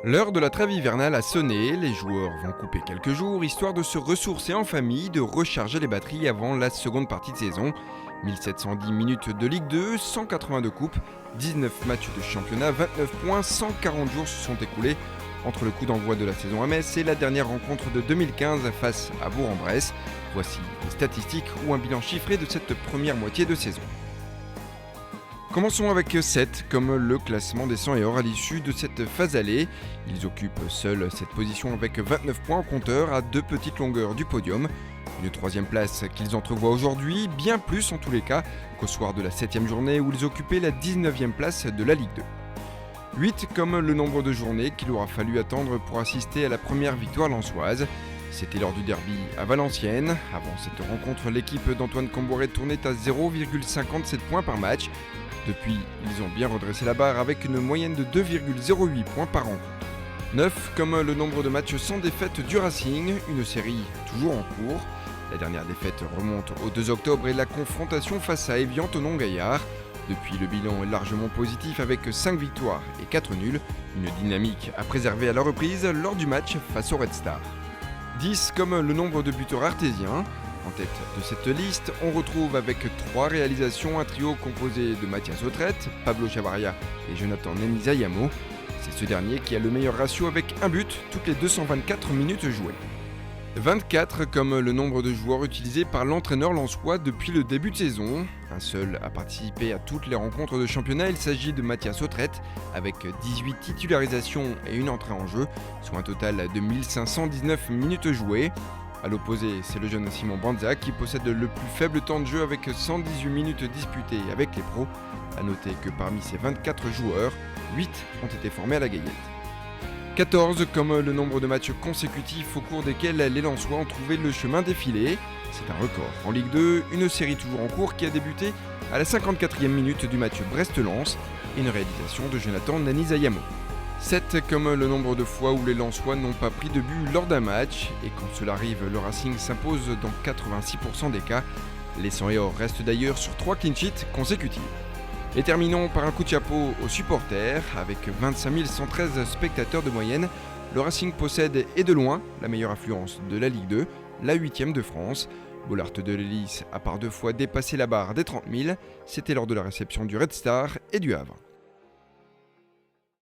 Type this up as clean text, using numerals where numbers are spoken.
L'heure de la trêve hivernale a sonné, les joueurs vont couper quelques jours, histoire de se ressourcer en famille, de recharger les batteries avant la seconde partie de saison. 1710 minutes de Ligue 2, 182 coupes, 19 matchs de championnat, 29 points, 140 jours se sont écoulés entre le coup d'envoi de la saison à Metz et la dernière rencontre de 2015 face à Bourg-en-Bresse. Voici les statistiques ou un bilan chiffré de cette première moitié de saison. Commençons avec 7, comme le classement des 100 et or à l'issue de cette phase allée. Ils occupent seuls cette position avec 29 points en compteur à 2 petites longueurs du podium. Une troisième place qu'ils entrevoient aujourd'hui, bien plus en tous les cas qu'au soir de la 7e journée où ils occupaient la 19e place de la Ligue 2. 8 comme le nombre de journées qu'il aura fallu attendre pour assister à la première victoire lensoise. C'était lors du derby à Valenciennes. Avant cette rencontre, l'équipe d'Antoine Camboré tournait à 0,57 points par match. Depuis, ils ont bien redressé la barre avec une moyenne de 2,08 points par rencontre. 9 comme le nombre de matchs sans défaite du Racing, une série toujours en cours. La dernière défaite remonte au 2 octobre et la confrontation face à Évian Thonon-Gaillard. Depuis, le bilan est largement positif avec 5 victoires et 4 nuls, une dynamique à préserver à la reprise lors du match face au Red Star. 10 comme le nombre de buteurs artésiens. En tête de cette liste, on retrouve avec 3 réalisations un trio composé de Mathias Autrette, Pablo Chavaria et Jonathan Nenizayamo. C'est ce dernier qui a le meilleur ratio avec un but toutes les 224 minutes jouées. 24 comme le nombre de joueurs utilisés par l'entraîneur lensois depuis le début de saison. Un seul a participé à toutes les rencontres de championnat, il s'agit de Mathias Autrette avec 18 titularisations et une entrée en jeu, soit un total de 1519 minutes jouées. A l'opposé, c'est le jeune Simon Banza qui possède le plus faible temps de jeu avec 118 minutes disputées avec les pros. A noter que parmi ces 24 joueurs, 8 ont été formés à la Gaillette. 14 comme le nombre de matchs consécutifs au cours desquels les Lensois ont trouvé le chemin défilé. C'est un record. En Ligue 2, une série toujours en cours qui a débuté à la 54e minute du match Brest-Lens et une réalisation de Jonathan Nenizayamo. 7 comme le nombre de fois où les Lensois n'ont pas pris de but lors d'un match, et quand cela arrive, le Racing s'impose dans 86% des cas. Les 100 et or restent d'ailleurs sur 3 clean sheets consécutifs. Et terminons par un coup de chapeau aux supporters. Avec 25 113 spectateurs de moyenne, le Racing possède et de loin la meilleure affluence de la Ligue 2, la 8e de France. Bollaert de l'Hélice a par 2 fois dépassé la barre des 30 000, c'était lors de la réception du Red Star et du Havre.